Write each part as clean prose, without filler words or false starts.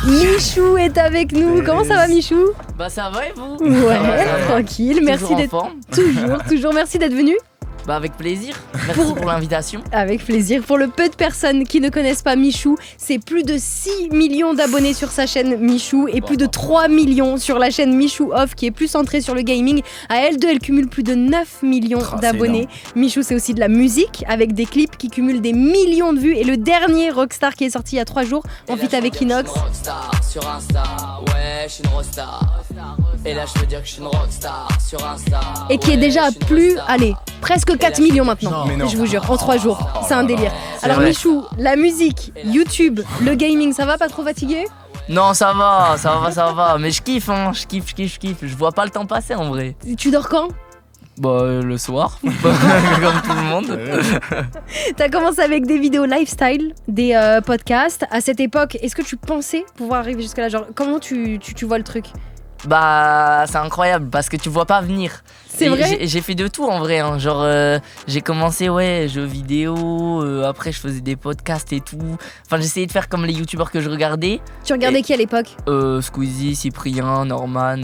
Michou est avec nous. Comment ça va, Michou? Bah ça va et vous? Ouais, ça va. tranquille. Merci Toujours en d'être forme? toujours merci d'être venu. Bah avec plaisir. Merci pour l'invitation. Avec plaisir. Pour le peu de personnes qui ne connaissent pas Michou, c'est plus de 6 millions d'abonnés sur sa chaîne Michou et plus de 3 millions sur la chaîne Michou Off qui est plus centrée sur le gaming. À elle deux, elle cumule plus de 9 millions d'abonnés. Michou, c'est aussi de la musique avec des clips qui cumulent des millions de vues et le dernier Rockstar qui est sorti il y a 3 jours en feat avec Inox. Sur Insta, ouais, je suis une rockstar. Et là, je peux dire que je suis une rockstar sur Insta. Et qui est déjà à plus, allez, presque 4 millions maintenant. Je vous jure, en 3 jours. C'est un délire. Alors vrai. Michou, la musique, YouTube, le gaming, ça va, pas trop fatigué? Non, ça va. Mais je kiffe, hein. Je kiffe. Je vois pas le temps passer en vrai. Tu dors quand? Bah, le soir, comme tout le monde. T'as commencé avec des vidéos lifestyle, des podcasts. À cette époque, est-ce que tu pensais pouvoir arriver jusque là? Genre, comment tu vois le truc? Bah, c'est incroyable parce que tu vois pas venir. C'est Et vrai? j'ai fait de tout en vrai. Hein. Genre, j'ai commencé, jeux vidéo. Après, je faisais des podcasts et tout. Enfin, j'essayais de faire comme les youtubeurs que je regardais. Tu regardais qui à l'époque? Squeezie, Cyprien, Norman.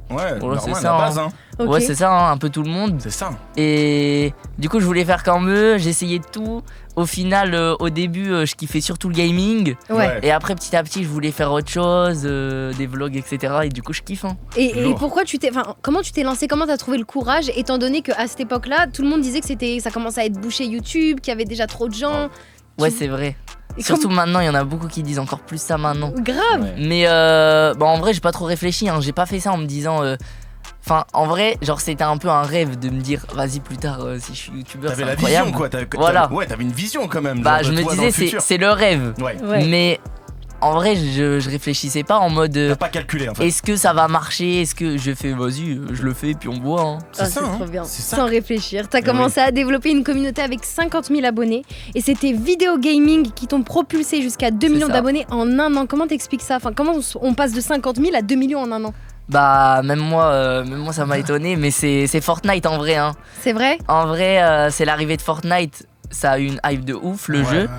Ouais, Voilà, normal, c'est la ça, base, hein. Ok. Ouais, c'est ça, hein, un peu tout le monde. C'est ça. Et du coup, je voulais faire comme eux. J'essayais de tout. Au final, au début, je kiffais surtout le gaming. Ouais. Et après, petit à petit, je voulais faire autre chose, des vlogs, etc. Et du coup, je kiffe. Hein. Et Lourd. pourquoi comment tu t'es lancé? Comment t'as trouvé le courage, étant donné qu'à cette époque-là, tout le monde disait que ça commençait à être bouché YouTube, qu'il y avait déjà trop de gens. Ouais, Tu- c'est vrai. Et Surtout maintenant, il y en a beaucoup qui disent encore plus ça maintenant. Grave. Mais en vrai, j'ai pas trop réfléchi. Hein. J'ai pas fait ça en me disant. Enfin, en vrai, genre, c'était un peu un rêve de me dire, vas-y, plus tard, si je suis youtubeur, T'avais c'est la incroyable. vision, quoi. Voilà. Ouais, t'avais une vision quand même. Bah, genre, je de me toi dans disais, le futur. c'est le rêve. Ouais. Ouais. Mais en vrai, je réfléchissais pas en mode. T'as pas calculé en fait. Est-ce que ça va marcher? Est-ce que je fais, vas-y, je le fais, puis on voit. Hein. Ah, ça, hein. trop bien. C'est ça. Sans réfléchir. T'as Mais commencé à développer une communauté avec 50 000 abonnés. Et c'était Vidéo Gaming qui t'ont propulsé jusqu'à 2 C'est millions ça. d'abonnés en un an. Comment t'expliques ça? Enfin, comment on passe de 50 000 à 2 millions en un an? Bah, même moi, ça m'a étonné, mais c'est Fortnite en vrai. Hein. C'est vrai? En vrai, c'est l'arrivée de Fortnite. Ça a eu une hype de ouf, le jeu.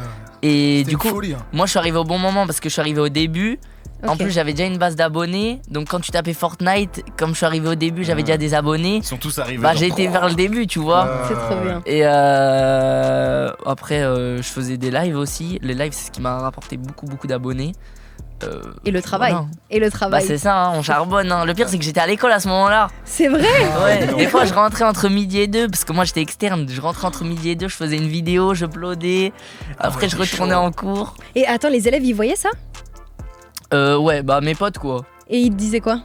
Et C'était du une coup, folie, hein. moi, je suis arrivé au bon moment parce que je suis arrivé au début. En Ok. plus, j'avais déjà une base d'abonnés. Donc, quand tu tapais Fortnite, comme je suis arrivé au début, j'avais déjà des abonnés. Ils sont tous arrivés. Bah, genre, j'ai été vers le début, tu vois. C'est trop bien. Et après, je faisais des lives aussi. Les lives, c'est ce qui m'a rapporté beaucoup d'abonnés. Et le travail. Voilà. Et le Bah, travail. c'est ça, hein, on charbonne. Hein. Le pire, c'est que j'étais à l'école à ce moment-là. C'est vrai? Ouais, non. des fois, je rentrais entre midi et 2, parce que moi, j'étais externe. Je rentrais entre midi et 2, je faisais une vidéo, je uploadais. Après, ouais, je c'est retournais chaud. en cours. Et attends, les élèves, ils voyaient ça? Ouais, bah, mes potes, quoi. Et ils te disaient quoi?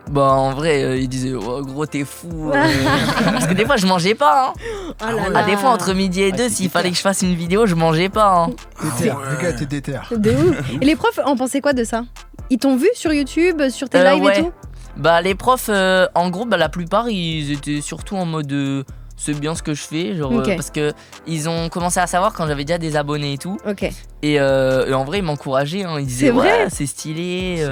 Bah, en vrai, ils disaient, oh, gros, t'es fou. Parce que des fois, je mangeais pas. Hein. Oh là ouais. là. Ah, des fois, entre midi et 2, s'il fallait que je fasse une vidéo, je mangeais pas. Hein. Déter, le gars était déter. De ouf. Et les profs en pensaient quoi de ça? Ils t'ont vu sur YouTube, sur tes lives ouais. et tout? Bah, les profs, en gros, bah, la plupart, ils étaient surtout en mode. C'est bien ce que je fais, genre, Ok. parce que ils ont commencé à savoir quand j'avais déjà des abonnés et tout. Ok. Et en vrai, ils m'encourageaient. Hein. Ils disaient, C'est vrai ouais, c'est stylé,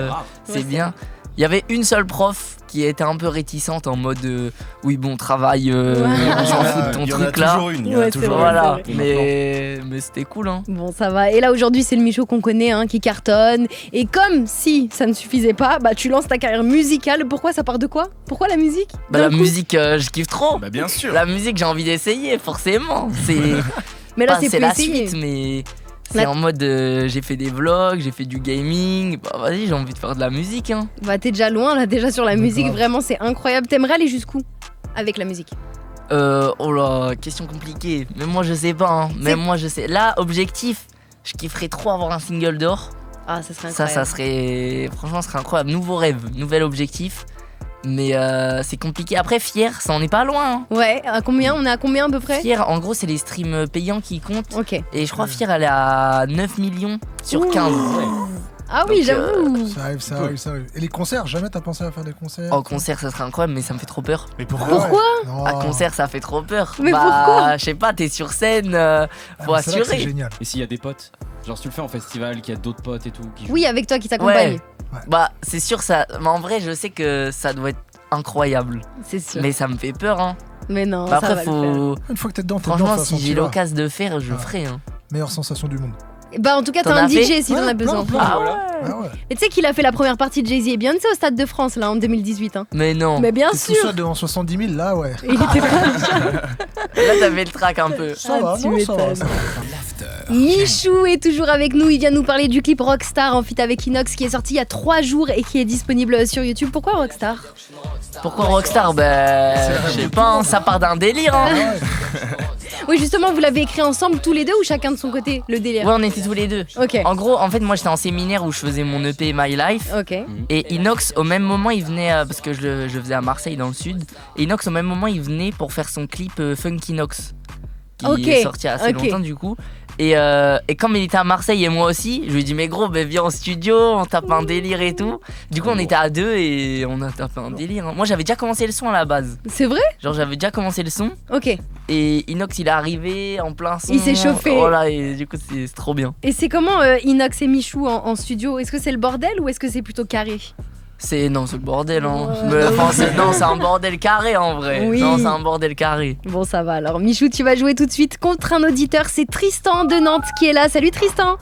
c'est Ouais, bien. Il y avait une seule prof qui était un peu réticente en mode, oui, bon, travail, on s'en fout de ton Il y en a truc là. toujours une. Il y en Ouais, a c'est toujours vrai. Voilà, une. mais c'était cool. Hein. Bon, ça va. Et là, aujourd'hui, c'est le Michou qu'on connaît, hein, qui cartonne. Et comme si ça ne suffisait pas, bah, tu lances ta carrière musicale. Pourquoi? Ça part de quoi? Pourquoi la musique? Bah, D'un la coup musique, je kiffe trop. Bah, bien sûr. La musique, j'ai envie d'essayer, forcément. C'est Mais là, Enfin, c'est c'est plus la essayé. suite, mais Là- c'est en mode j'ai fait des vlogs, j'ai fait du gaming. Bah vas-y, j'ai envie de faire de la musique. Hein. Bah, t'es déjà loin, là, déjà sur la musique. grave. Vraiment, c'est incroyable. T'aimerais aller jusqu'où avec la musique? Oh là, question compliquée. Même moi, je sais pas. Hein. Même moi, je sais. Là, objectif, je kifferais trop avoir un single d'or. Ah, ça serait Ça incroyable. serait. Franchement, ce serait incroyable. Nouveau rêve, nouvel objectif. Mais c'est compliqué. Après, Fier, ça en est pas loin. Hein. Ouais, à combien? On est à combien à peu près? Fier, en gros, c'est les streams payants qui comptent. Ok. Et je crois Fier, elle est à 9 millions sur 15. Ah oui, Donc, j'avoue. Ça arrive, ça arrive, ça arrive. Et les concerts, jamais t'as pensé à faire des concerts? En concert, ça serait incroyable, mais ça me fait trop peur. Mais pourquoi? Pourquoi? Non. À concert, ça fait trop peur. Mais pourquoi? Je sais pas, t'es sur scène, faut mais c'est là que c'est assurer. génial. Et s'il y a des potes, genre si tu le fais en festival, qu'il y a d'autres potes et tout qui jouent. Oui, avec toi qui t'accompagne. Ouais. Bah, c'est sûr, ça. Mais en vrai, je sais que ça doit être incroyable. C'est sûr. Mais ça me fait peur, hein. Mais non, Bah, ça après, va le faire. faut. Une fois que t'es dedans, t'es dedans. de Franchement, toute façon, si j'ai tu vas. l'occasion de faire, je Ouais. ferai. Hein. Meilleure sensation du monde. Bah en tout cas, T'en t'as un as fait DJ si t'en as besoin. Ah ouais. Ah ouais. Et tu sais qu'il a fait la première partie de Jay-Z et Beyoncé au Stade de France là en 2018. Hein. Mais non. Mais bien Tout sûr. ça devant 70 000, là, ouais. Il était pas. Là, t'avais le track un peu. Ça va, tu non, ça va, m'étonnes. ça va. Michou est toujours avec nous, il vient nous parler du clip Rockstar en feat avec Inox qui est sorti il y a 3 jours et qui est disponible sur YouTube. Pourquoi Rockstar? Pourquoi Rockstar? Ben, je sais pas, hein, ça part d'un délire. Hein. Oui justement, vous l'avez écrit ensemble tous les deux ou chacun de son côté le délire? Ouais, on était tous les deux. Ok, En gros, en fait, moi j'étais en séminaire où je faisais mon EP My Life. ok. Et Inox, au même moment, il venait, parce que je le faisais à Marseille dans le sud. Et Inox, au même moment, il venait pour faire son clip Funky Inox. Qui Ok, est sorti assez ok. longtemps du coup. Et comme il était à Marseille et moi aussi, je lui ai dit, mais gros, ben, viens en studio, on tape un délire et tout. Du coup, on était à deux et on a tapé un délire. Hein. Moi, j'avais déjà commencé le son à la base. C'est vrai? Genre, j'avais déjà commencé le son. Ok. Et Inox, il est arrivé en plein son. Il s'est chauffé. Voilà, et du coup, c'est trop bien. Et c'est comment Inox et Michou en studio? Est-ce que c'est le bordel ou est-ce que c'est plutôt carré? Non, c'est le bordel. Hein. Ouais. Enfin, non, c'est un bordel carré en vrai. Oui. Non, c'est un bordel carré. Bon ça va alors. Michou, tu vas jouer tout de suite contre un auditeur. C'est Tristan de Nantes qui est là. Salut Tristan.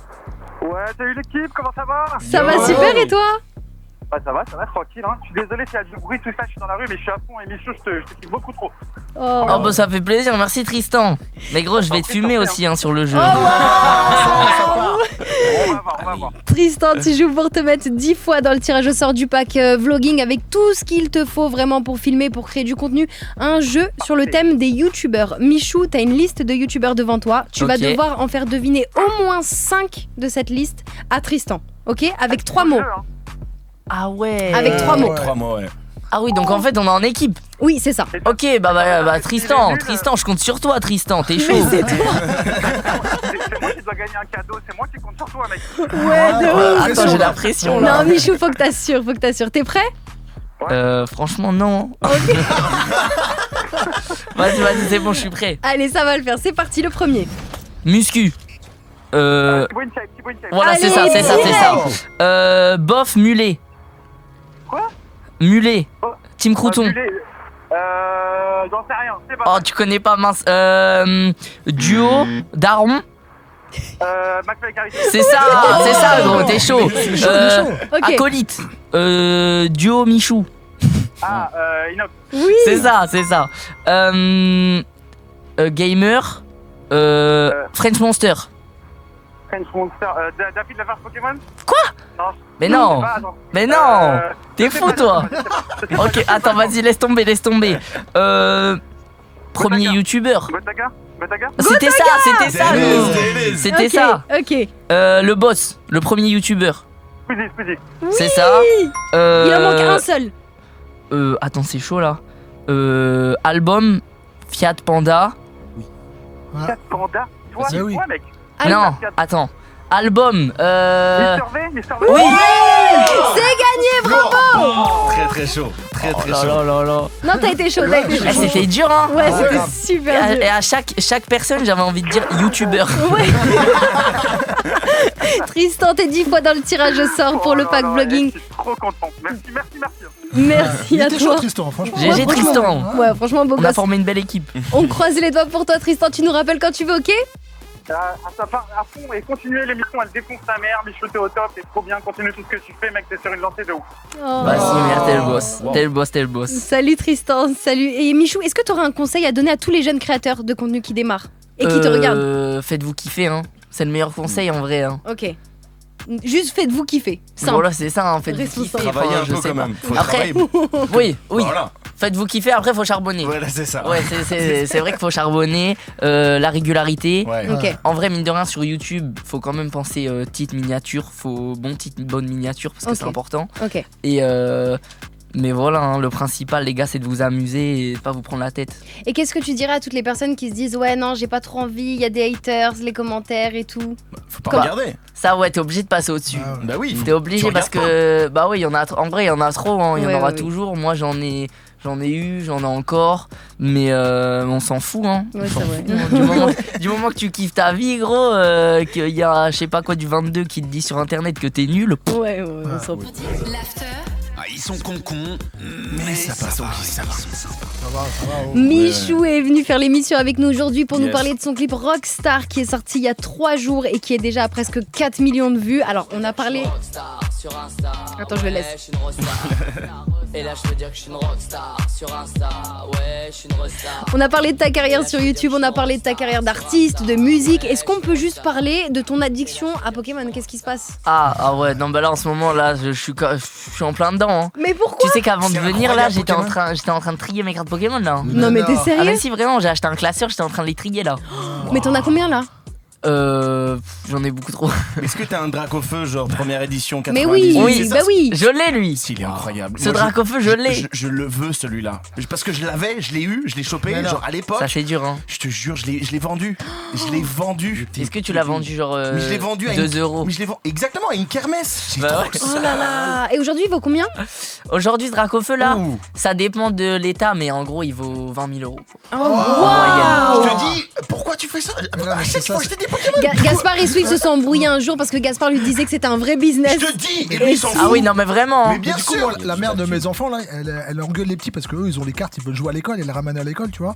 Ouais, salut l'équipe, comment ça va? Ça va super et toi? Bah ça va, tranquille. Hein. Je suis désolé s'il y a du bruit, tout ça, je suis dans la rue, mais je suis à fond et Michou, je te kiffe beaucoup trop. Oh. Oh bah ça fait plaisir, merci Tristan. Mais gros, je vais te fumer aussi hein, sur le jeu. On va voir. Tristan, tu joues pour te mettre 10 fois dans le tirage au sort du pack vlogging avec tout ce qu'il te faut vraiment pour filmer, pour créer du contenu. Un jeu sur le thème des youtubeurs. Michou, t'as une liste de youtubeurs devant toi. Tu vas Ok. devoir en faire deviner au moins 5 de cette liste à Tristan. Ok? Avec 3 mots. Hein. Ah ouais. Avec 3 mots. 3 mots, ouais. Ah oui, donc en fait on est en équipe. Oui, c'est ça. Ok, bah Tristan, je compte sur toi Tristan, t'es chaud. Mais c'est toi. C'est moi qui dois gagner un cadeau, c'est moi qui compte sur toi, mec. Ouais, de ouf. Attends, j'ai la pression là. Non, Michou, faut que t'assures. T'es prêt? Franchement non. Vas-y, c'est bon, je suis prêt. Allez, ça va le faire. C'est parti, le premier. Muscu. Thibaut Inchep. Voilà, Allez, c'est ça. Bof, mulet. Quoi? Mulet. Team Crouton. J'en sais rien, c'est pas. Oh, tu connais pas mince. Duo, Daron. McFly et Carité. C'est ça, gros, t'es chaud. Ok. Acolyte. Duo Michou. Ah, Inox. Oui. C'est ça. Gamer. French Monster. French Monster. David Lavarche Pokémon. Quoi? Non. Mais non. Je sais pas, Mais non. T'es je sais fou pas, toi. je sais pas. Ok, attends, vas-y, laisse tomber. Premier Gotaga. youtubeur. Gotaga. C'était ça, Délise, gros. Délise. C'était Ok, ça. Ok. Le boss, le premier youtubeur. Squeezie. C'est ça. Il en manque un seul. Attends, c'est chaud là. Album, Fiat Panda. 4 Panda. Toi, Bah oui. mec. Ah, Non, attends. Album. Mister V. Oui. C'est gagné, bravo. Très très chaud. Très Oh très là chaud. là là là. Non, t'as été chaud, t'as été Eh, chaud. c'était dur, hein. Ouais, Ah c'était ouais. super dur. Et à chaque personne, j'avais envie de dire youtubeur. Ouais. Tristan, t'es 10 fois dans le tirage au sort pour le pack vlogging. Je suis trop content. Merci. Merci Il à était chaud, toi. Tristan, franchement. GG franchement. Tristan. Ouais, franchement, beau On a gosse. formé une belle équipe. On croise les doigts pour toi, Tristan. Tu nous rappelles quand tu veux, ok? À fond et continuez l'émission, elle défonce ta mère. Michou, t'es au top, t'es trop bien. Continue tout ce que tu fais, mec. T'es sur une lancée de ouf. Oh. Vas-y, merde, t'es le boss. Salut Tristan, salut. Et Michou, est-ce que tu auras un conseil à donner à tous les jeunes créateurs de contenu qui démarrent et qui te regardent? Faites-vous kiffer, hein. C'est le meilleur conseil en vrai. Hein. Ok. Juste faites-vous kiffer. Simple. Voilà, c'est ça, hein. Faites-vous Responsable. kiffer. Travaillez Enfin, un je peu sais quand pas. même. Faut Après, travailler. oui. Voilà. Faites-vous kiffer, après faut charbonner. Voilà, c'est ça. Ouais, c'est vrai qu'il faut charbonner, la régularité. Ouais. Ok. En vrai, mine de rien, sur YouTube, faut quand même penser titre, miniature, bonne miniature parce que Ok. c'est important. Ok. Et mais voilà, hein, le principal, les gars, c'est de vous amuser et pas vous prendre la tête. Et qu'est-ce que tu dirais à toutes les personnes qui se disent ouais non j'ai pas trop envie, il y a des haters, les commentaires et tout. Faut pas Quoi regarder. Ça, ouais, t'es obligé de passer au-dessus. Ah ouais. Bah oui. T'es obligé Tu parce regardes que bah oui, en vrai, il y en a trop, hein, il y en Ouais, aura ouais, toujours. Moi, j'en ai eu, j'en ai encore, mais on s'en fout, hein. Ouais, On s'en c'est vrai. fout, hein. Du moment que tu kiffes ta vie, gros, qu'il y a, je sais pas quoi, du 22 qui te dit sur internet que t'es nul. Ouais, on s'en fout. L'after. Ils sont cons, mais ça passe au ça va. Ça va, oh. Michou est venu faire l'émission avec nous aujourd'hui pour nous Yes. parler de son clip Rockstar qui est sorti il y a 3 jours et qui est déjà à presque 4 millions de vues. Alors, on a parlé. Attends, je le laisse. Et là, je veux dire que je suis une rockstar sur Insta. Ouais, je suis une rockstar. On a parlé de ta carrière sur YouTube, on a parlé de ta carrière d'artiste, de musique. Est-ce qu'on peut juste parler de ton addiction à Pokémon? Qu'est-ce qui se passe? Ah ouais, non, bah là, en ce moment, là, je suis en plein dedans. Hein. Mais pourquoi? Tu sais qu'avant de C'est venir, là, incroyable, j'étais en train de trier mes cartes Pokémon, là. Non, mais t'es Ah, sérieux? mais si, vraiment, j'ai acheté un classeur, j'étais en train de les trier, là. Mais t'en as combien là? J'en ai beaucoup trop. Est-ce que t'as un Dracofeu, genre première édition 90? Mais oui, Oui, c'est bah ça, oui. Je l'ai, lui. Il est incroyable. Ce Moi, Dracofeu, je l'ai. Je le veux celui-là. Parce que je l'avais, je l'ai eu, je l'ai chopé, Mais non. genre à l'époque. Ça, c'est dur, hein. Je te jure, je l'ai vendu. Je l'ai vendu. Est-ce que tu l'as vendu, genre, Mais je l'ai vendu à 2 une... euros? Mais je l'ai vendu exactement à une kermesse. J'ai Bah trop ouais. que Oh ça. là là. Et aujourd'hui, il vaut combien? Aujourd'hui, ce Dracofeu, là, Ouh. ça dépend de l'état, mais en gros, il vaut 20 000 euros. Oh, moyenne. Je te dis, pourquoi tu fais ça? non, mais À c'est chaque ça, fois, je t'ai dit Pokémon. Gaspard et Swift se sont embrouillés un jour parce que Gaspard lui disait que c'était un vrai business. Je te dis, et lui, il s'en fout. Ah oui, non, mais vraiment. Mais bien Du coup, sûr. moi, la mère de mes enfants, là, elle engueule les petits parce qu'eux, ils ont les cartes, ils veulent jouer à l'école, elle les ramène à l'école, tu vois.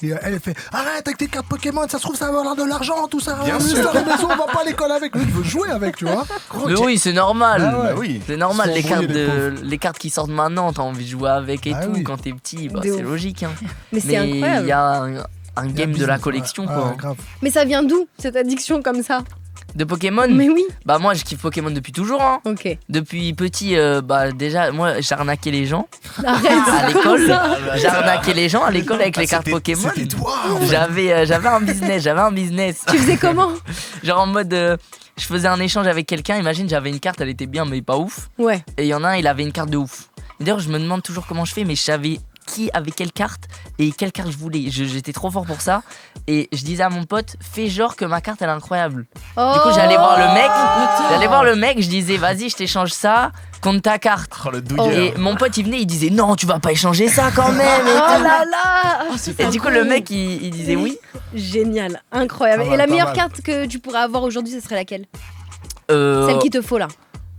Et elle fait arrête avec tes cartes Pokémon, ça se trouve, ça va valoir de l'argent, tout ça. Bien Reste sûr. à la maison, on va pas à l'école avec. Lui, il veut jouer avec, tu vois. Mais oui, c'est normal. Ah ouais. Bah oui. C'est normal, Ils les sont cartes, embrouillés, les cartes qui sortent maintenant, t'as envie de jouer avec et Ah tout. oui. Quand t'es petit, bah, De c'est ouf. logique. Hein. Mais c'est Mais incroyable. il y a un game de la business, collection, ouais. quoi. Ah, grave. Mais ça vient d'où cette addiction comme ça? De Pokémon. Mais oui. Bah, moi, je kiffe Pokémon depuis toujours. Hein. Ok. Depuis petit, bah, déjà, moi, j'arnaquais les gens Arrête. à Comment l'école. ça? J'arnaquais les gens à l'école avec les cartes C'était- Pokémon. C'était toi. J'avais un business. Tu faisais comment? Genre en mode, je faisais un échange avec quelqu'un. Imagine, j'avais une carte, elle était bien, mais pas ouf. Ouais. Et il y en a un, il avait une carte de ouf. Et d'ailleurs, je me demande toujours comment je fais, mais je savais qui avait quelle carte et quelle carte je voulais. J'étais trop fort pour ça. Et je disais à mon pote, fais genre que ma carte elle est incroyable. Du coup, j'allais voir le mec, je disais, vas-y, je t'échange ça contre ta carte. Oh, le douilleur. Et mon pote il venait, il disait, non, tu vas pas échanger ça quand même. Et, Oh tout. là là. Et du coup, le mec il disait oui. Génial, incroyable. Pas mal, Et la pas meilleure mal. carte que tu pourrais avoir aujourd'hui, ce serait laquelle? Euh, Celle qui te faut là.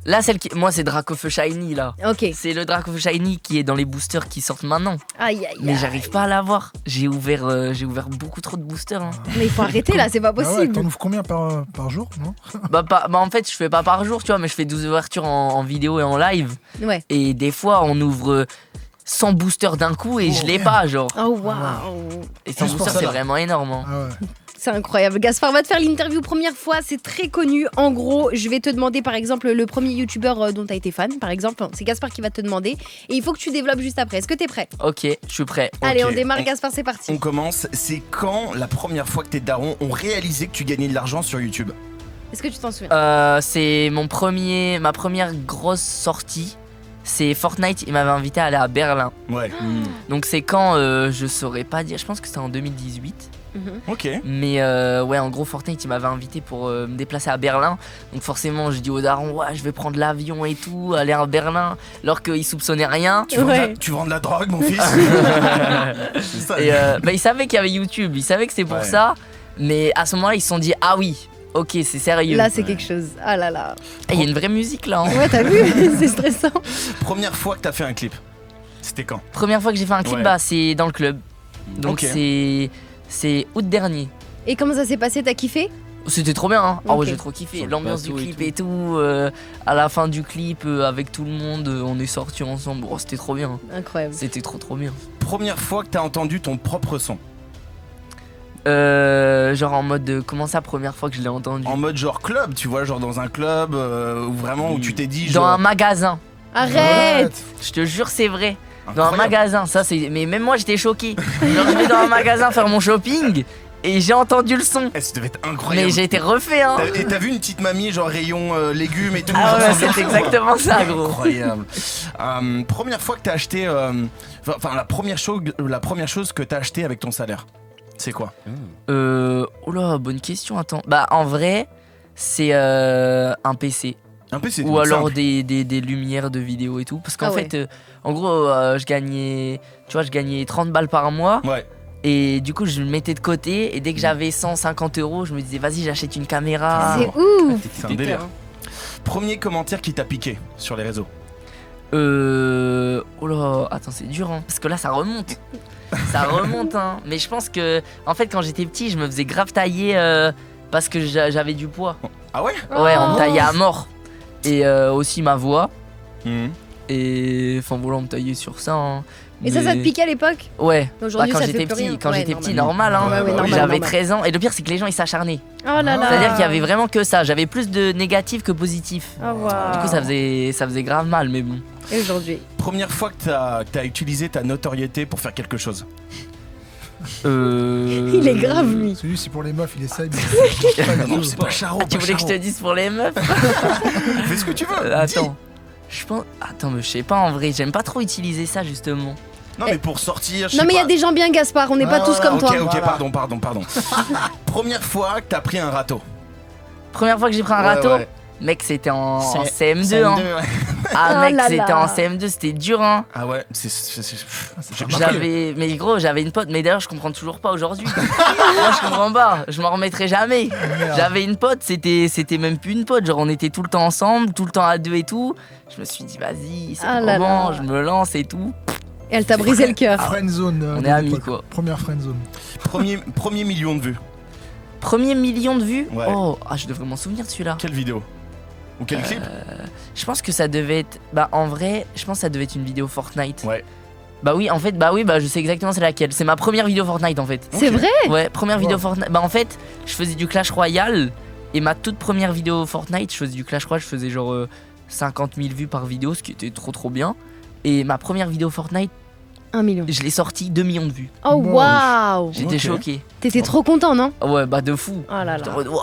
Là, moi, c'est Dracofeu Shiny là. Ok. C'est le Dracofeu Shiny qui est dans les boosters qui sortent maintenant. Aïe aïe. Mais aïe. j'arrive pas à l'avoir. J'ai ouvert beaucoup trop de boosters. Hein. Mais il faut arrêter là, c'est pas Ah ouais, possible. t'en ouvres combien par jour, non? Bah en fait, je fais pas par jour, tu vois, mais je fais 12 ouvertures en vidéo et en live. Ouais. Et des fois, on ouvre 100 boosters d'un coup et je l'ai pas, genre. Oh waouh. Et 100 Juste pour boosters, ça, c'est là. vraiment énorme. Hein. Ah ouais. C'est incroyable. Gaspard va te faire l'interview première fois, c'est très connu. En gros, je vais te demander par exemple le premier youtubeur dont tu as été fan, par exemple. C'est Gaspard qui va te demander. Et il faut que tu développes juste après. Est-ce que t'es prêt? Ok, je suis prêt. Allez, Ok. on démarre, Gaspard, c'est parti. On commence. C'est quand la première fois que tes darons ont réalisé que tu gagnais de l'argent sur YouTube? Est-ce que tu t'en souviens? C'est ma première grosse sortie. C'est Fortnite, il m'avait invité à aller à Berlin. Ouais. Donc c'est quand, je saurais pas dire, je pense que c'était en 2018. Ok. Mais ouais, en gros, Fortnite, il m'avait invité pour me déplacer à Berlin. Donc forcément, je dis au daron, ouais, je vais prendre l'avion et tout, aller à Berlin, alors qu'il soupçonnait rien. Tu vends de la drogue, mon fils? C'est ça. Et bah, il savait qu'il y avait YouTube, il savait que c'était pour Ouais. ça. Mais à ce moment-là, ils se sont dit, ah oui, ok, c'est sérieux. Là, c'est quelque chose. Ah là là. Il y a une vraie musique là. Hein. Ouais, t'as vu? C'est stressant. Première fois que t'as fait un clip, c'était quand? Première fois que j'ai fait un clip, Ouais. bah, c'est dans le club. Donc Ok. c'est août dernier. Et comment ça s'est passé? T'as kiffé? C'était trop bien, hein. Ah ouais, Ok. j'ai trop kiffé. Sur le L'ambiance du bateau et clip tout. et tout. À la fin du clip, avec tout le monde, on est sortis ensemble. Oh, c'était trop bien. Incroyable. C'était trop bien. Première fois que t'as entendu ton propre son? Genre en mode, comment ça, première fois que je l'ai entendu? En mode genre club, tu vois, genre dans un club où vraiment où tu t'es dit Dans genre. un magasin. Arrête! Je te jure, c'est vrai. Dans un Incroyable. magasin, ça c'est. Mais même moi j'étais choqué. Genre, je vais dans un magasin faire mon shopping et j'ai entendu le son. Eh, ça devait être incroyable. Mais j'ai été refait, hein. Et t'as vu une petite mamie genre rayon légumes et tout? Ah ouais, genre, c'est exactement ça, gros. Incroyable. Première fois que t'as acheté, enfin la première chose que t'as acheté avec ton salaire, c'est quoi? Oh là, bonne question, attends. Bah en vrai, c'est un PC. Un peu c'est Ou alors simple. des lumières de vidéo et tout. Parce qu'en Ah ouais. fait, en gros, je gagnais 30 balles par mois. Ouais. Et du coup, je le mettais de côté. Et dès que j'avais 150 €, je me disais, vas-y, j'achète une caméra. C'est ouf! C'est un délire. Premier commentaire qui t'a piqué sur les réseaux. Oh là, attends, c'est dur, hein. Parce que là, ça remonte. Ça remonte, hein. Mais je pense que, en fait, quand j'étais petit, je me faisais grave tailler parce que j'avais du poids. Ah ouais? Ouais, on me taillait à mort. Et aussi ma voix. Mhm. Et enfin voilà, on me taillait sur ça. Hein. Et ça te piquait à l'époque? Ouais. Aujourd'hui, quand ça te j'étais fait plus petit, rien. quand Ouais, j'étais normal. petit, normal. Hein. Ouais, ouais, normal, J'avais normal. 13 ans. Et le pire, c'est que les gens ils s'acharnaient. Oh là là. C'est-à-dire qu'il y avait vraiment que ça. J'avais plus de négatif que positif. Oh, wow. Du coup, ça faisait grave mal, mais bon. Et aujourd'hui? Première fois que t'as utilisé ta notoriété pour faire quelque chose. Il est grave, lui. Celui, c'est pour les meufs, il essaye. Non, c'est pas Charo. Ah, tu voulais que je te dise pour les meufs? Fais ce que tu veux. Attends. Je pense. Attends, mais je sais pas en vrai. J'aime pas trop utiliser ça justement. Non, mais pour sortir. Non, mais il y a des gens bien, Gaspard. On n'est pas tous comme toi. Ok, Voilà. pardon. Première fois que t'as pris un râteau. Première fois que j'ai pris un Ouais, râteau, ouais. mec, c'était en C'est- CM2. Hein. ouais. Ah, Oh mec, là c'était là. en CM2, c'était dur. Hein. Ah ouais, Mais gros, j'avais une pote, mais d'ailleurs, je comprends toujours pas aujourd'hui. Moi, je comprends pas, je m'en remettrai jamais. J'avais une pote, c'était même plus une pote. Genre, on était tout le temps ensemble, tout le temps à deux et tout. Je me suis dit, vas-y, c'est Ah là comment, là. je me lance et tout. Et elle t'a brisé le cœur. Friendzone. On de est amis, l'époque. quoi. Première friendzone. Premier million de vues. Premier million de vues. Ouais. Oh, je devrais m'en souvenir de celui-là. Quelle vidéo? Ou quel clip? Je pense que ça devait être. Bah, en vrai, je pense que ça devait être une vidéo Fortnite. Ouais. Bah oui, en fait, je sais exactement c'est laquelle. C'est ma première vidéo Fortnite en fait. C'est vrai? Ouais, première vidéo Wow. Fortnite. Bah en fait, je faisais du Clash Royale et ma toute première vidéo Fortnite, je faisais du Clash Royale, je faisais genre 50 000 vues par vidéo, ce qui était trop bien. Et ma première vidéo Fortnite, 1 million. je l'ai sortie 2 millions de vues. Oh Wow. waouh. J'étais Ok. choqué. T'étais trop content, non? Ouais, bah de fou. Oh là J'étais en là. mode, waouh,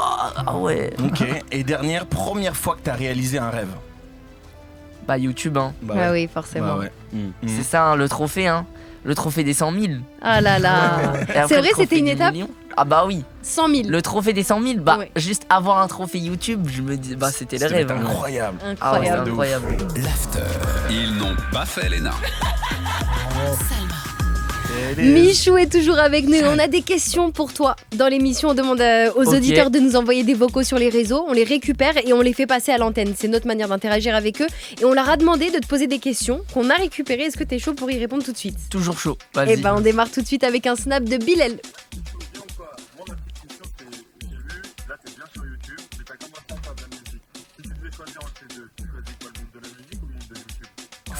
ah ouais. Ok. Et première fois que t'as réalisé un rêve. Bah YouTube, hein. Bah Ah ouais. oui, forcément. Bah ouais. C'est ça, hein, le trophée, hein. Le trophée des 100 000. Ah là là. Et après, C'est le vrai, trophée c'était une du étape? million. Ah bah oui. 100 000. Le trophée des 100 000, bah Ouais. juste avoir un trophée YouTube, je me dis, bah c'était le C'était rêve. hein. incroyable. Ah ouais, c'est Incroyable. incroyable. L'after. Ils n'ont pas fait les nains. Michou est toujours avec nous. On a des questions pour toi. Dans l'émission, on demande aux Ok. auditeurs de nous envoyer des vocaux sur les réseaux. On les récupère et on les fait passer à l'antenne. C'est notre manière d'interagir avec eux. Et on leur a demandé de te poser des questions qu'on a récupérées. Est-ce que t'es chaud pour y répondre tout de suite? Toujours chaud. Et Vas-y. ben, on démarre tout de suite avec un snap de Bilal.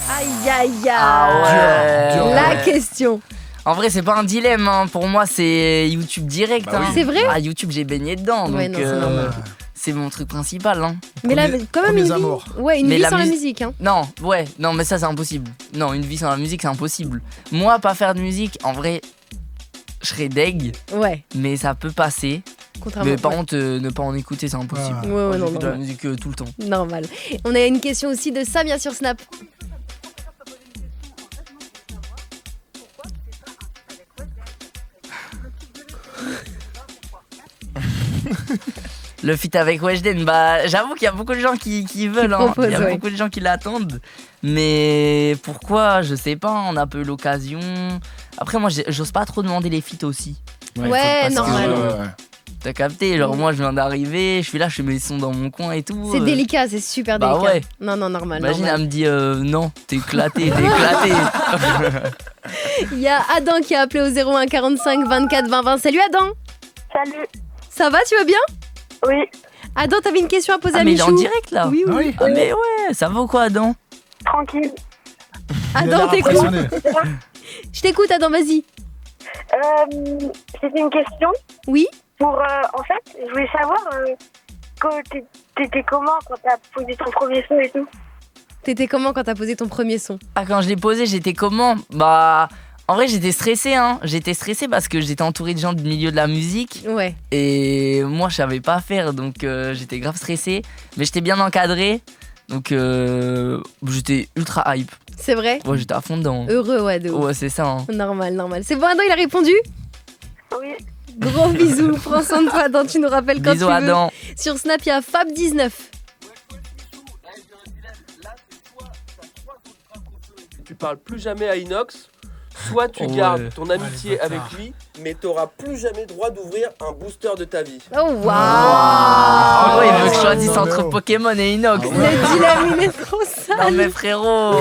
Aïe aïe aïe. Ah ouais. Dur, dur. La Ouais. question. En vrai, c'est pas un dilemme. Hein. Pour moi, c'est YouTube direct. Bah oui. hein. C'est vrai? Ah, YouTube, j'ai baigné dedans. Ouais, donc non, c'est normal. c'est mon truc principal. Hein. Mais là, Premier- quand même une premiers vie. amours. Ouais, une Mais vie la sans la mus- musique. Hein. Non, ouais, non, mais ça, c'est impossible. Non, une vie sans la musique, c'est impossible. Moi, pas faire de musique, en vrai, je serais deg, Ouais, mais ça peut passer. contrairement. Mais par ouais. contre, ne pas en écouter, c'est impossible. Ah. Ouais, ouais, Moi, non, j'écoute de la non. musique tout le temps. Normal. On a une question aussi de Samia sur Snap. Le feat avec Weshden, bah j'avoue qu'il y a beaucoup de gens qui veulent, hein. proposent, Il y a ouais. beaucoup de gens qui l'attendent. Mais pourquoi, je sais pas, on a peu eu l'occasion. Après moi j'ose pas trop demander les feats aussi. Ouais, parce que, normal. T'as capté, genre moi je viens d'arriver, je suis là, je fais mes sons dans mon coin et tout. C'est délicat, c'est super bah délicat. ouais. Non, non, normal. Imagine normal. elle me dit non, t'es éclaté, t'es éclaté. Il y a Adam qui a appelé au 01 45 24 20 20. Salut Adam. Salut. Ça va, tu vas bien? Oui, Adam, t'avais une question à poser Ah à mais il est Michou? en direct là. Oui, oui. Ah oui. Ah mais ouais, ça va ou quoi Adam? tranquille. Il a Adam, l'air t'écoutes. impressionné. Je t'écoute, Adam, vas-y. C'était une question Oui. pour. En fait, je voulais savoir t'étais comment quand t'as posé ton premier son et tout. T'étais comment quand t'as posé ton premier son? Ah quand je l'ai posé, j'étais comment? Bah en vrai j'étais stressé hein. J'étais stressé parce que j'étais entouré de gens du milieu de la musique Ouais. et moi je savais pas faire donc j'étais grave stressé. Mais j'étais bien encadré donc j'étais ultra hype. C'est vrai? Ouais j'étais à fond dedans. Heureux, ouais, de ouf. Ouais c'est ça hein. Normal, normal. C'est bon, Adam, il a répondu? Oui. Gros bisous. Prends soin de toi, Adam. Tu nous rappelles quand Bisous tu veux. Adam. Sur Snap, il y a Fab19. Tu parles plus jamais à Inox, soit tu Oh ouais. gardes ton Ah, amitié les avec bâtards. lui, mais t'auras plus jamais droit d'ouvrir un booster de ta vie. Oh waouh. En gros, il veut que je choisisse entre Pokémon et Inox. Le dilemme, il est trop sale. Non mais frérot.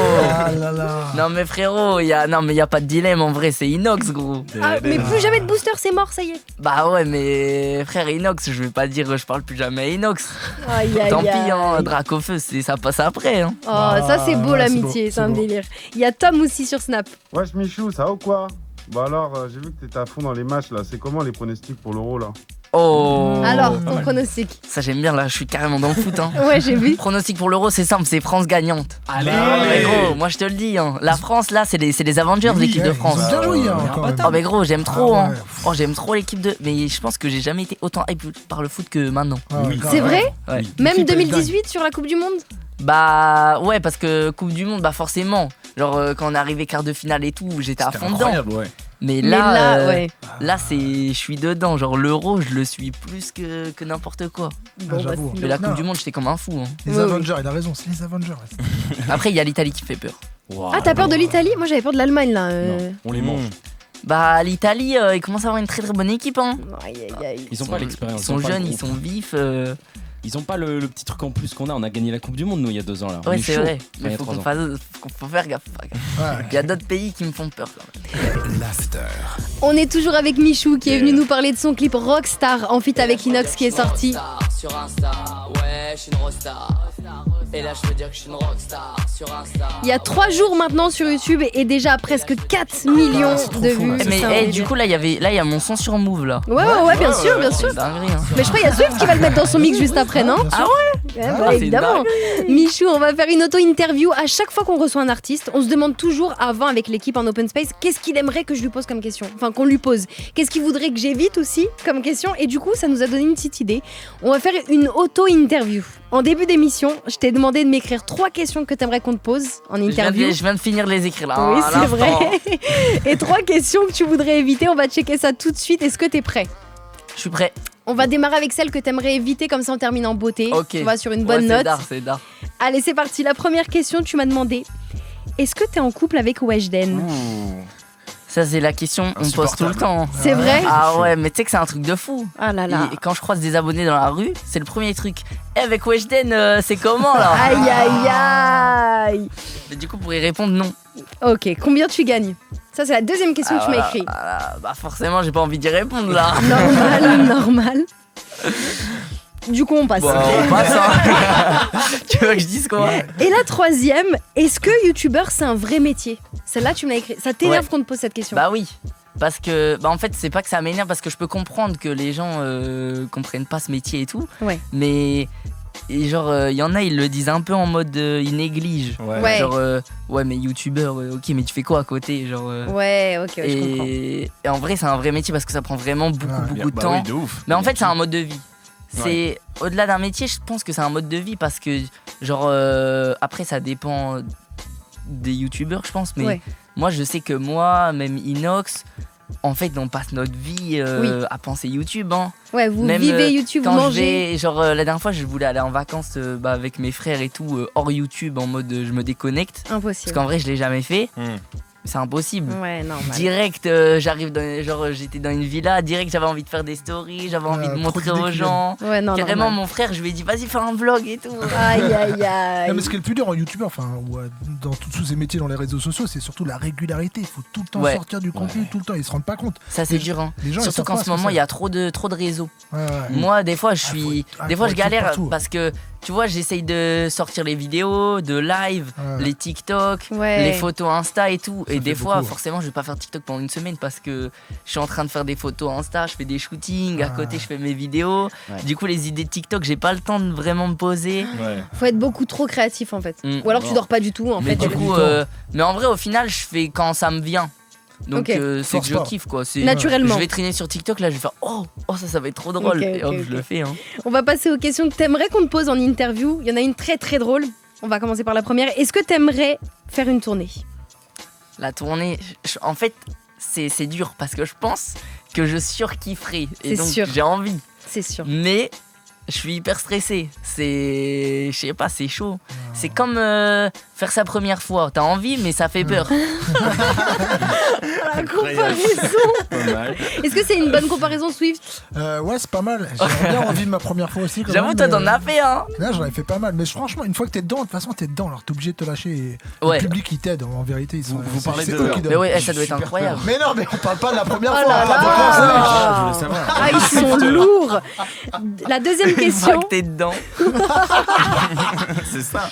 Non mais frérot, y a pas de dilemme en vrai, c'est Inox gros. Ah, mais plus jamais de booster, c'est mort, ça y est. Bah ouais, mais frère Inox, je vais pas dire je parle plus jamais à Inox. Aïe, aïe, Tant pis, hein, aïe. Dracofeu, ça passe après. Hein. Oh, ça c'est beau ouais, l'amitié, c'est un beau. délire. Il y a Tom aussi sur Snap. Wesh Michou, ça va ou quoi? Bah alors, j'ai vu que t'étais à fond dans les matchs là. C'est comment les pronostics pour l'Euro là? Oh. Alors, ton pronostic. Ça j'aime bien là, je suis carrément dans le foot. Hein. Ouais, j'ai vu. Pronostic pour l'Euro, c'est simple, c'est France gagnante. Allez, Mais gros, moi je te le dis, hein, la France là, c'est les Avengers, l'équipe de France. Ils ont bien joué, hein, quand même. Oh mais gros, j'aime trop, Ah hein. ouais. Oh j'aime trop l'équipe de. Mais je pense que j'ai jamais été autant hype par le foot que maintenant. Ah ouais, C'est vrai? Ouais. Même L'équipe, elle 2018 sur la Coupe du Monde? Bah ouais, parce que Coupe du Monde, bah forcément. Genre quand on est arrivé quart de finale et tout, j'étais à fond dedans. Incroyable, ouais. Mais Mais là, là, ouais. là je suis dedans. Genre l'Euro, je le suis plus que n'importe quoi. Bon, bah, j'avoue. c'est Mais la bon. Coupe du Monde, j'étais comme un fou. Hein. Les Ouais, Avengers, il a raison, c'est les Avengers. Après, il y a l'Italie qui fait peur. Ah, t'as peur de l'Italie? Moi j'avais peur de l'Allemagne là. Non, on les mange. Bah l'Italie, ils commencent à avoir une très très bonne équipe. Hein. Aïe, aïe, aïe. Ils ont pas l'expérience. Ils sont pas le jeunes, ils groupe. sont vifs. Ils ont pas le petit truc en plus qu'on a. On a gagné la Coupe du Monde nous il y a 2 ans là. On Ouais, est c'est chaud. vrai. Enfin, il y Mais a faut 3 qu'on ans. fasse, faut faire gaffe. Ouais. Il y a d'autres pays qui me font peur quand même. L'after. On est toujours avec Michou qui est venu nous parler de son clip Rockstar en feat avec Inox qui est sorti. Sur Insta, ouais, je suis une rockstar. Et là, je peux dire que je suis une rockstar sur Insta. Il y a 3 jours maintenant sur YouTube et déjà presque 4 millions c'est trop de fou, vues. ouais. C'est Mais un du délire. coup, là, il y a mon son sur Move là. Ouais, bien sûr, bien sûr. C'est dinguerie. Hein. Mais je crois qu'il y a Swift qui va le mettre dans son mix juste après, non? Bien sûr. Ouais, bah, c'est évidemment. Michou, on va faire une auto-interview. À chaque fois qu'on reçoit un artiste, on se demande toujours avant avec l'équipe en open space qu'est-ce qu'il aimerait que je lui pose comme question. Enfin, qu'on lui pose. Qu'est-ce qu'il voudrait que j'évite aussi comme question. Et du coup, ça nous a donné une petite idée. On va faire une auto-interview. En début d'émission, je t'ai demandé de m'écrire 3 questions que t'aimerais qu'on te pose en interview. Je viens de finir de les écrire là. Oui, à c'est l'instant. vrai. Et 3 questions que tu voudrais éviter. On va checker ça tout de suite. Est-ce que t'es prêt? Je suis prêt. On va démarrer avec celle que t'aimerais éviter, comme ça on termine en beauté. Ok. Tu vas sur une bonne Ouais, note. C'est d'art. Allez, c'est parti. La première question, tu m'as demandé est-ce que t'es en couple avec Weshden? Ça, c'est la question qu'on me pose tout le temps. C'est vrai? Ah ouais, mais tu sais que c'est un truc de fou. Ah là là. Et quand je croise des abonnés dans la rue, c'est le premier truc. Eh, avec Weshden, c'est comment là? Aïe aïe aïe. Mais du coup, pour y répondre, non. Ok, combien tu gagnes? Ça, c'est la deuxième question que tu m'as voilà. écrite. Ah, bah forcément, j'ai pas envie d'y répondre là. Normal. Du coup, on passe. Bon, on passe, hein. Tu veux que je dise quoi? Et la troisième, est-ce que youtubeur c'est un vrai métier? Celle-là, tu me l'as écrit. Ça t'énerve Ouais. qu'on te pose cette question? Bah oui. Parce que, bah en fait, c'est pas que ça m'énerve parce que je peux comprendre que les gens comprennent pas ce métier et tout. Ouais. Mais, et genre, il y en a, ils le disent un peu en mode ils négligent. Ouais. Genre, ouais, mais youtubeur, ok, mais tu fais quoi à côté? Genre, Ouais, ok, je comprends. et en vrai, c'est un vrai métier parce que ça prend vraiment beaucoup de Bah temps. oui, de ouf. Mais en fait, c'est un mode de vie. C'est au-delà d'un métier, je pense que c'est un mode de vie parce que, genre, après, ça dépend des youtubeurs, je pense. Mais Ouais. moi, je sais que moi, même Inox, en fait, on passe notre vie à penser YouTube. Hein. Ouais, vous Même, vivez YouTube, vous Quand je mangez. vais, genre, la dernière fois, je voulais aller en vacances avec mes frères et tout, hors YouTube, en mode je me déconnecte. Parce Impossible. qu'en vrai, je l'ai jamais fait. C'est impossible. Ouais, normal. Direct, j'arrive dans, genre, j'étais dans une villa, direct, j'avais envie de faire des stories, j'avais envie de trop montrer d'idées aux qui gens. Ouais, non, Carrément, normal. mon frère, je lui ai dit, vas-y, fais un vlog et tout. Aïe aïe aïe. Non, mais ce qui est le plus dur en youtubeur, enfin, ou dans tous ces métiers dans les réseaux sociaux, c'est surtout la régularité. Il faut tout le temps Ouais. sortir du contenu, tout le temps. Ils se rendent pas compte. Ça, c'est dur, hein. Les gens, ils Surtout savent qu'en pas ce ce que moment, c'est. il y a trop de réseaux. Ouais. Moi, des fois, je suis. faut Des fois, je être galère partout. parce que, tu vois, j'essaye de sortir les vidéos, de live, Ouais. les TikTok, Ouais. les photos Insta et tout. Ça Et fait des fois, beaucoup. forcément, je vais pas faire TikTok pendant une semaine parce que je suis en train de faire des photos Insta, je fais des shootings, à côté, je fais mes vidéos. Ouais. Du coup, les idées de TikTok, j'ai pas le temps de vraiment me poser. Faut être beaucoup trop créatif en fait. Mm. Ou alors tu dors pas du tout en Mais fait. du coup, mais en vrai, au final, je fais quand ça me vient. Donc Ok. c'est que Force je pas. kiffe quoi. C'est- Naturellement. Je vais traîner sur TikTok là, je vais faire oh ça va être trop drôle. Ok, et hop, ok, je le ok. fais. Hein. On va passer aux questions que t'aimerais qu'on te pose en interview. Il y en a une très très drôle. On va commencer par la première. Est-ce que t'aimerais faire une tournée? La tournée, en fait, c'est dur parce que je pense que je surkifferai. Et C'est donc sûr. j'ai envie. C'est sûr. Mais je suis hyper stressé. Je sais pas, c'est chaud. c'est comme faire sa première fois. T'as envie, mais ça fait peur. La comparaison. Est-ce que c'est une bonne comparaison, Swift? Ouais, c'est pas mal. J'ai bien envie de ma première fois aussi. J'avoue, toi, t'en as fait, hein. Là, j'en ai fait pas mal. Mais franchement, une fois que t'es dedans, de toute façon, t'es dedans. Alors, t'es obligé de te lâcher. Et Ouais. le public, il t'aide. En vérité, ils sont. Vous parlez c'est de- eux qui Mais donnent. ouais, ça doit être incroyable. Mais non, mais on parle pas de la première Oh fois. là on parle de là. ça. Je voulais savoir. Ah, ils sont lourds. La deuxième Une fois question. que t'es dedans. C'est ça.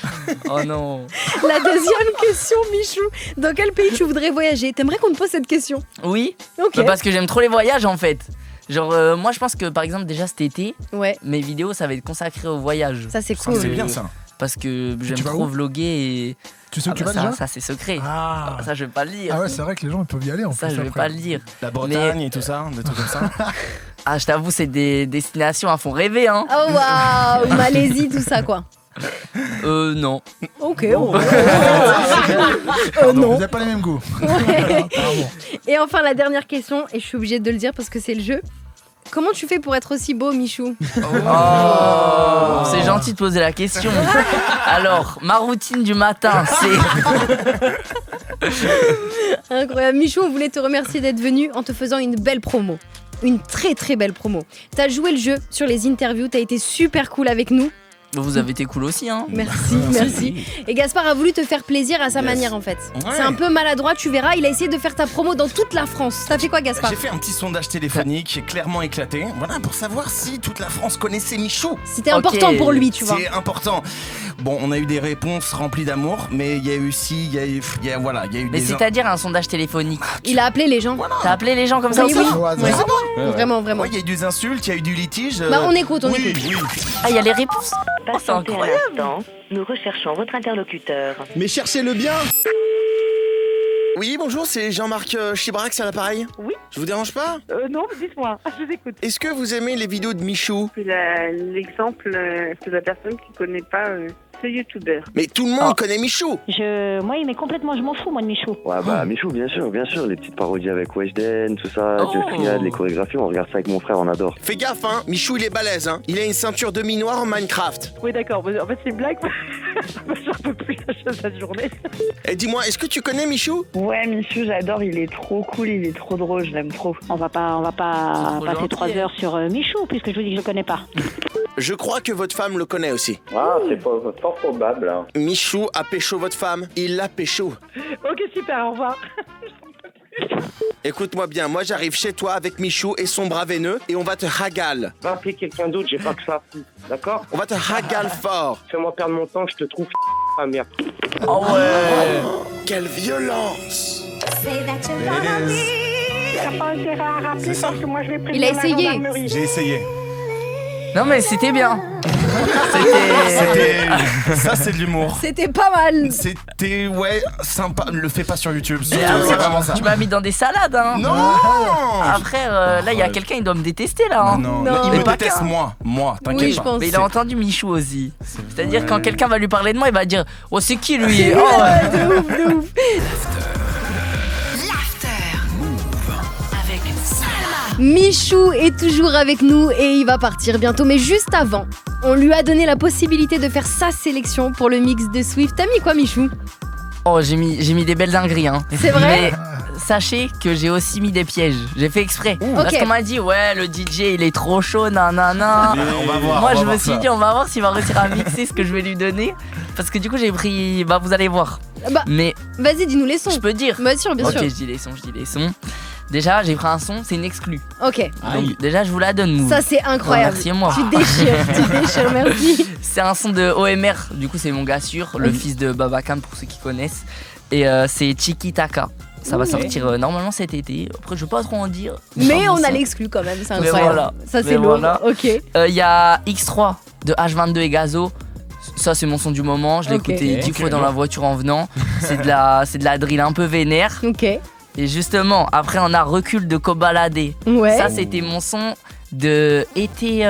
Oh non. La deuxième question, Michou. Dans quel pays tu voudrais voyager? T'aimerais qu'on te pose cette question? Oui, Ok. bah parce que j'aime trop les voyages en fait. Genre, moi je pense que par exemple, déjà cet été, Ouais, mes vidéos ça va être consacré au voyage. ça c'est Ça, cool. c'est bien ça. Parce que j'aime tu vas trop où vlogger et. Tu sais où tu vas ça, déjà ça c'est secret. Ah. Ça je vais pas le dire. Ah ouais, c'est vrai que les gens ils peuvent y aller en Ça plus. je vais après. pas le dire. La Bretagne et tout ça, des trucs comme ça. Ah, je t'avoue, c'est des destinations à fond rêver, hein. Oh waouh, Malaisie, tout ça quoi. Non. Ok. Pardon, non. Vous n'avez pas les mêmes goûts. Ouais. Pardon. Et enfin la dernière question, et je suis obligée de le dire parce que c'est le jeu. Comment tu fais pour être aussi beau, Michou? Oh, c'est gentil de poser la question. Alors, ma routine du matin, c'est. Incroyable. Michou, on voulait te remercier d'être venu en te faisant une belle promo. Une très très belle promo. T'as joué le jeu sur les interviews, t'as été super cool avec nous. Vous avez été cool aussi, hein. Merci. Et Gaspard a voulu te faire plaisir à sa manière en fait. Ouais. C'est un peu maladroit, tu verras, il a essayé de faire ta promo dans toute la France. T'as fait quoi Gaspard? J'ai fait un petit sondage téléphonique clairement éclaté. Voilà, pour savoir si toute la France connaissait Michou. C'était important pour lui, tu vois. C'est important. Bon, on a eu des réponses remplies d'amour, mais il y a eu aussi, il y a eu Mais des. c'est-à-dire un sondage téléphonique. Il a appelé les gens. T'as appelé les gens comme ça Oui, aussi? oui. Au hasard. Ouais. Vraiment. Ouais, il y a eu des insultes, il y a eu du litige. Bah on écoute, on oui, écoute. oui. Ah, il y a les réponses. Oh, c'est Patientez un incroyable. instant, nous recherchons votre interlocuteur. Mais cherchez-le bien. Oui, bonjour, c'est Jean-Marc Chibrax à l'appareil. Oui. Je vous dérange pas? Non, dites-moi, je vous écoute. Est-ce que vous aimez les vidéos de Michou? C'est l'exemple de la personne qui connaît pas ce youtubeur. Mais tout le monde connaît Michou. Moi, mais complètement, je m'en fous, moi, de Michou. Ouais, bah, Michou, bien sûr, les petites parodies avec Weshden, tout ça, Oh. Just Riyad, les chorégraphies, on regarde ça avec mon frère, on adore. Fais gaffe, hein, Michou il est balèze, hein. Il a une ceinture demi-noire en Minecraft. Oui, d'accord, en fait, c'est une blague. J'en peux plus la journée. Et dis-moi, est-ce que tu connais Michou? Ouais, Michou, j'adore, il est trop cool, il est trop drôle, je l'aime trop. On va pas trop passer gentil, 3 heures sur Michou, puisque je vous dis que je le connais pas. Je crois que votre femme le connaît aussi. Ah, c'est fort probable, hein. Michou a pécho votre femme, il l'a pécho. Ok, super, au revoir. Écoute-moi bien, moi j'arrive chez toi avec Michou et son bras veineux et on va te ragale. Va appeler quelqu'un d'autre, j'ai pas que ça, d'accord? On va te ragale fort. Fais-moi perdre mon temps, je te trouve ah merde. Oh ouais. Quelle violence. T'as pas intérêt à rappeler parce que moi je vais prévenir Il a la essayé. gendarmerie. J'ai essayé. Non, mais c'était bien. Ça, c'est de l'humour. C'était pas mal. C'était, ouais, sympa. Le fais pas sur YouTube. Mais C'est vraiment ça. Tu m'as mis dans des salades, hein. Non. Ah, frère, là, il y a quelqu'un, il doit me détester, là. Hein. Non, Non. il Mais me pas déteste qu'un. moi, t'inquiète Oui, je pas. pense. Mais il a entendu Michou aussi. C'est-à-dire, Ouais. quand quelqu'un va lui parler de moi, il va dire: oh, c'est qui lui? Oh, De ouf, de ouf. Michou est toujours avec nous et il va partir bientôt. Mais juste avant, on lui a donné la possibilité de faire sa sélection pour le mix de Swift. T'as mis quoi, Michou? Oh, j'ai mis des belles dingueries, hein. C'est vrai? Mais sachez que j'ai aussi mis des pièges. J'ai fait exprès. Parce Ok. qu'on m'a dit: ouais, le DJ, il est trop chaud, nanana. Mais on va voir. Moi, on va je me voir suis ça. dit, on va voir s'il va réussir à mixer ce que je vais lui donner. Parce que du coup, j'ai pris. Bah, vous allez voir. Bah, Mais vas-y, dis-nous les sons. je peux dire. Bien sûr, bien Ok, sûr. je dis les sons. Déjà, j'ai pris un son, c'est une exclue. Ok. Donc, déjà, je vous la donne, Move. Ça, c'est incroyable. Remerciez-moi. Tu déchires, merci. C'est un son de OMR, du coup, c'est mon gars sûr, le fils de Babacan pour ceux qui connaissent. Et c'est Chiki Taka. Ça va sortir normalement cet été. Après, je vais pas trop en dire. Mais on a ça. l'exclu quand même, c'est Mais incroyable. voilà. Ça, c'est Mais lourd. voilà. Ok. Il y a X3 de H22 et Gazo. Ça, c'est mon son du moment. Je l'ai Ok. écouté 10 fois dans la voiture en venant. C'est de la drill un peu vénère. Ok. Et justement, après, on a Recul de Kobalade. Ouais. Ça, c'était mon son de été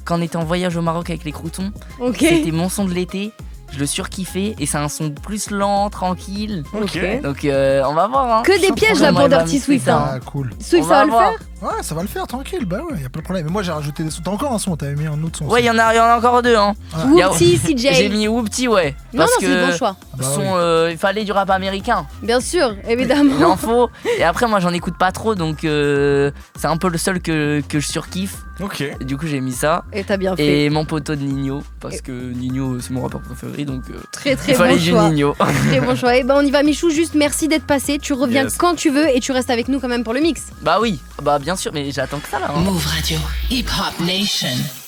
quand on était en voyage au Maroc avec les croutons. Ok. C'était mon son de l'été. Je le surkiffais et c'est un son plus lent, tranquille. Ok. Donc on va voir. Hein. Que des pièges là pour Dirty Swift. Hein. Ah, cool. Swift, On ça va va le voir. faire? Ouais, ça va le faire, tranquille. Bah ouais, y a pas de problème. Mais moi, j'ai rajouté des sons. T'as encore un son, t'avais mis un autre son. Ouais, il y en a encore 2. Hein. Whoopty, CJ. J'ai mis Whoopty, ouais. Non, Parce c'est que le bon choix. il fallait du rap américain. Bien sûr, évidemment. Il en faut. Et après, moi, j'en écoute pas trop, donc c'est un peu le seul que je surkiffe. Ok. Et du coup, j'ai mis ça. Et t'as bien fait. Et mon poteau de Nino, parce que Nino, c'est mon rappeur préféré, donc très il fallait bon du choix. Nino. Très bon choix. Et ben on y va, Michou. Juste merci d'être passé. Tu reviens quand tu veux et tu restes avec nous quand même pour le mix. Bah oui, bah bien sûr, mais j'attends que ça là. Hein. Move Radio, Hip Hop Nation.